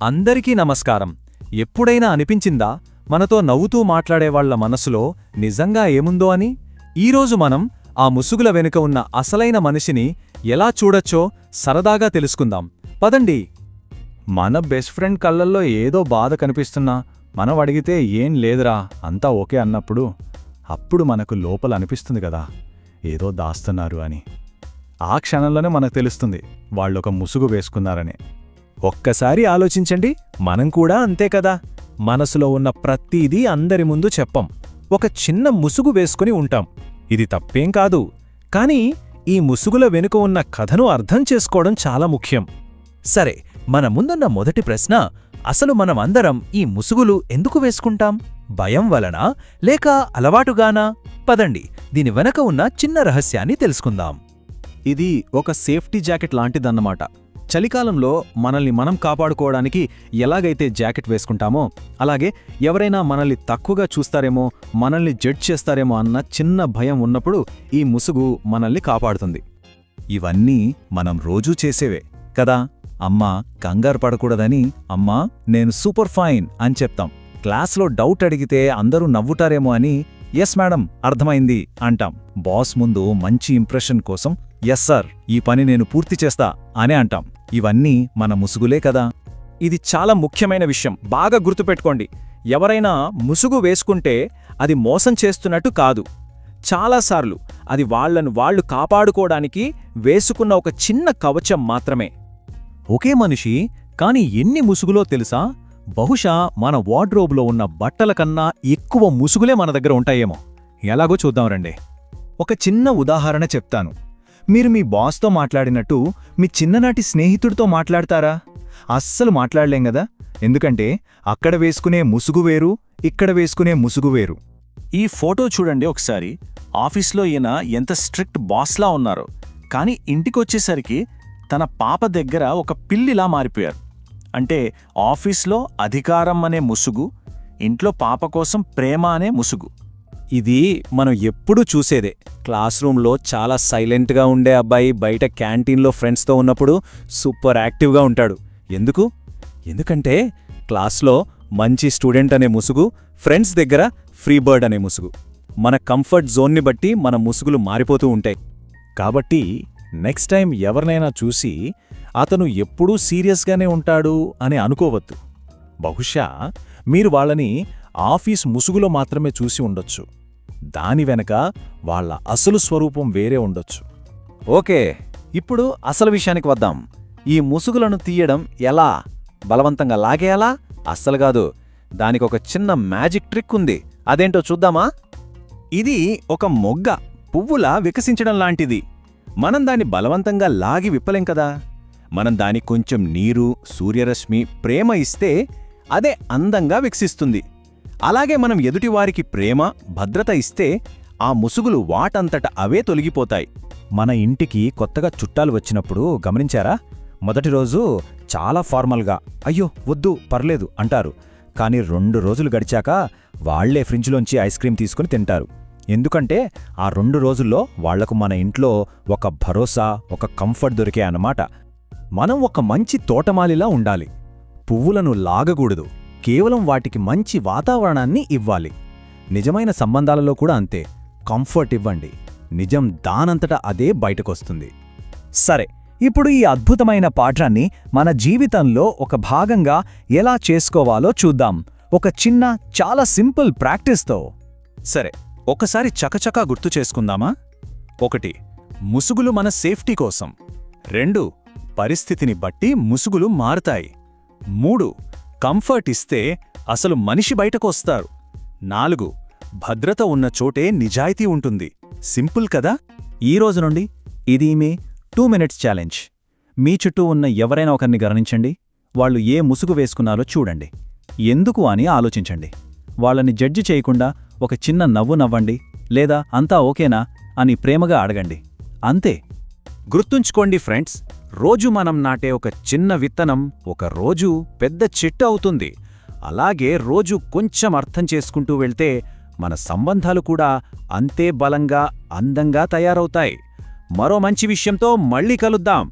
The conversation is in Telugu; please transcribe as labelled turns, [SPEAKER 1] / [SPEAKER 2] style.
[SPEAKER 1] అందరికీ నమస్కారం. ఎప్పుడైనా అనిపించిందా మనతో నవ్వుతూ మాట్లాడేవాళ్ల మనసులో నిజంగా ఏముందో అని? ఈరోజు మనం ఆ ముసుగుల వెనుక ఉన్న అసలైన మనిషిని ఎలా చూడొచ్చో సరదాగా తెలుసుకుందాం. పదండి.
[SPEAKER 2] మన బెస్ట్ ఫ్రెండ్ కళ్ళల్లో ఏదో బాధ కనిపిస్తున్నా మనం అడిగితే ఏం లేదురా అంతా ఓకే అన్నప్పుడు అప్పుడు మనకు లోపల అనిపిస్తుంది కదా ఏదో దాస్తున్నారు అని. ఆ క్షణంలోనే మనకు తెలుస్తుంది వాళ్ళొక ముసుగు వేసుకున్నారని.
[SPEAKER 1] ఒక్కసారి ఆలోచించండి, మనం కూడా అంతే కదా. మనసులో ఉన్న ప్రతీదీ అందరి ముందు చెప్పం. ఒక చిన్న ముసుగు వేసుకుని ఉంటాం. ఇది తప్పేం కాదు. కానీ ఈ ముసుగుల వెనుక ఉన్న కథను అర్థం చేసుకోవడం చాలా ముఖ్యం.
[SPEAKER 3] సరే, మన ముందున్న మొదటి ప్రశ్న, అసలు మనమందరం ఈ ముసుగులు ఎందుకు వేసుకుంటాం? భయం వలనా లేక అలవాటుగానా? పదండి, దీని వెనక ఉన్న చిన్న రహస్యాన్ని తెలుసుకుందాం.
[SPEAKER 1] ఇది ఒక సేఫ్టీ జాకెట్ లాంటిదన్నమాట. చలికాలంలో మనల్ని మనం కాపాడుకోవడానికి ఎలాగైతే జాకెట్ వేసుకుంటామో అలాగే ఎవరైనా మనల్ని తక్కువగా చూస్తారేమో, మనల్ని జడ్జ్ చేస్తారేమో అన్న చిన్న భయం ఉన్నప్పుడు ఈ ముసుగు మనల్ని కాపాడుతుంది.
[SPEAKER 2] ఇవన్నీ మనం రోజూ చేసేవే కదా. అమ్మా కంగారు పడకూడదని అమ్మా నేను సూపర్ ఫైన్ అని చెప్తాం. క్లాస్లో డౌట్ అడిగితే అందరూ నవ్వుతారేమో అని ఎస్ మేడం అర్థమైంది అంటాం. బాస్ ముందు మంచి ఇంప్రెషన్ కోసం ఎస్ సార్ ఈ పని నేను పూర్తి చేస్తా అనే అంటాం. ఇవన్నీ మన ముసుగులే కదా.
[SPEAKER 1] ఇది చాలా ముఖ్యమైన విషయం, బాగా గుర్తుపెట్టుకోండి. ఎవరైనా ముసుగు వేసుకుంటే అది మోసం చేస్తున్నట్టు కాదు. చాలాసార్లు అది వాళ్ళు కాపాడుకోవడానికి వేసుకున్న ఒక చిన్న కవచం మాత్రమే.
[SPEAKER 3] ఒకే మనిషి కాని ఎన్ని ముసుగులో తెలుసా? బహుశా మన వార్డ్రోబ్లో ఉన్న బట్టల కన్నా ఎక్కువ ముసుగులే మన దగ్గర ఉంటాయేమో.
[SPEAKER 1] ఎలాగో చూద్దాం రండి.
[SPEAKER 2] ఒక చిన్న ఉదాహరణ చెప్తాను. మీరు మీ బాస్తో మాట్లాడినట్టు మీ చిన్ననాటి స్నేహితుడితో మాట్లాడతారా? అస్సలు మాట్లాడలేం గదా. ఎందుకంటే అక్కడ వేసుకునే ముసుగు వేరు, ఇక్కడ వేసుకునే ముసుగు వేరు.
[SPEAKER 3] ఈ ఫోటో చూడండి ఒకసారి. ఆఫీస్లో ఈయన ఎంత స్ట్రిక్ట్ బాస్లా ఉన్నారో, కానీ ఇంటికొచ్చేసరికి తన పాప దగ్గర ఒక పిల్లిలా మారిపోయారు. అంటే ఆఫీస్లో అధికారం అనే ముసుగు, ఇంట్లో పాప కోసం ప్రేమ అనే ముసుగు.
[SPEAKER 1] ఇది మనం ఎప్పుడూ చూసేదే. క్లాస్ రూంలో చాలా సైలెంట్గా ఉండే అబ్బాయి బయట క్యాంటీన్లో ఫ్రెండ్స్తో ఉన్నప్పుడు సూపర్ యాక్టివ్గా ఉంటాడు. ఎందుకంటే క్లాస్లో మంచి స్టూడెంట్ అనే ముసుగు, ఫ్రెండ్స్ దగ్గర ఫ్రీ బర్డ్ అనే ముసుగు. మన కంఫర్ట్ జోన్ని బట్టి మన ముసుగులు మారిపోతూ ఉంటాయి.
[SPEAKER 3] కాబట్టి నెక్స్ట్ టైం ఎవరినైనా చూసి అతను ఎప్పుడూ సీరియస్గానే ఉంటాడు అని అనుకోవద్దు. బహుశా మీరు వాళ్ళని ఆఫీస్ ముసుగులో మాత్రమే చూసి ఉండొచ్చు. దాని వెనక వాళ్ళ అసలు స్వరూపం వేరే ఉండొచ్చు.
[SPEAKER 1] ఓకే, ఇప్పుడు అసలు విషయానికి వద్దాం. ఈ ముసుగులను తీయడం ఎలా? బలవంతంగా లాగేయాలా? అస్సలు కాదు. దానికొక చిన్న మ్యాజిక్ ట్రిక్ ఉంది. అదేంటో చూద్దామా? ఇది ఒక మొగ్గ పువ్వులా వికసించడం లాంటిది. మనం దాన్ని బలవంతంగా లాగి విప్పలేం కదా. మనం దానికి కొంచెం నీరు, సూర్యరశ్మి, ప్రేమ ఇస్తే అదే అందంగా వికసిస్తుంది. అలాగే మనం ఎదుటివారికి ప్రేమ, భద్రత ఇస్తే ఆ ముసుగులు వాటంతట అవే తొలగిపోతాయి.
[SPEAKER 2] మన ఇంటికి కొత్తగా చుట్టాలు వచ్చినప్పుడు గమనించారా? మొదటి రోజు చాలా ఫార్మల్గా అయ్యో వద్దు పర్లేదు అంటారు. కానీ 2 రోజులు గడిచాక వాళ్లే ఫ్రిడ్జ్లోంచి ఐస్ క్రీం తీసుకుని తింటారు. ఎందుకంటే ఆ 2 రోజుల్లో వాళ్లకు మన ఇంట్లో ఒక భరోసా, ఒక కంఫర్ట్ దొరికే అన్నమాట. మనం ఒక మంచి తోటమాలిలా ఉండాలి. పువ్వులను లాగకూడదు, కేవలం వాటికి మంచి వాతావరణాన్ని ఇవ్వాలి. నిజమైన సంబంధాలలో కూడా అంతే. కంఫర్ట్ ఇవ్వండి, నిజం దానంతటా అదే బయటకొస్తుంది.
[SPEAKER 4] సరే, ఇప్పుడు ఈ అద్భుతమైన పాఠాన్ని మన జీవితంలో ఒక భాగంగా ఎలా చేసుకోవాలో చూద్దాం, ఒక చిన్న చాలా సింపుల్ ప్రాక్టీస్తో.
[SPEAKER 1] సరే, ఒకసారి చకచకా గుర్తు చేసుకుందామా? 1. ముసుగులు మన సేఫ్టీ కోసం. 2. పరిస్థితిని బట్టి ముసుగులు మారుతాయి. 3. కంఫర్ట్ ఇస్తే అసలు మనిషి బయటకొస్తారు. 4. భద్రత ఉన్న చోటే నిజాయితీ ఉంటుంది. సింపుల్ కదా?
[SPEAKER 4] ఈ రోజు నుండి ఇది మీ 2 మినిట్స్ ఛాలెంజ్. మీ చుట్టూ ఉన్న ఎవరైనా ఒకరిని గమనించండి. వాళ్ళు ఏ ముసుగు వేసుకున్నారో చూడండి. ఎందుకు అని ఆలోచించండి. వాళ్ళని జడ్జి చేయకుండా ఒక చిన్న నవ్వు నవ్వండి, లేదా అంతా ఓకేనా అని ప్రేమగా అడగండి. అంతే.
[SPEAKER 1] గుర్తుంచుకోండి ఫ్రెండ్స్, రోజు మనం నాటే ఒక చిన్న విత్తనం ఒక రోజు పెద్ద చెట్టు అవుతుంది. అలాగే రోజు కొంచెం అర్థం చేసుకుంటూ వెళ్తే మన సంబంధాలు కూడా అంతే బలంగా, అందంగా తయారవుతాయి. మరో మంచి విషయంతో మళ్ళీ కలుద్దాం.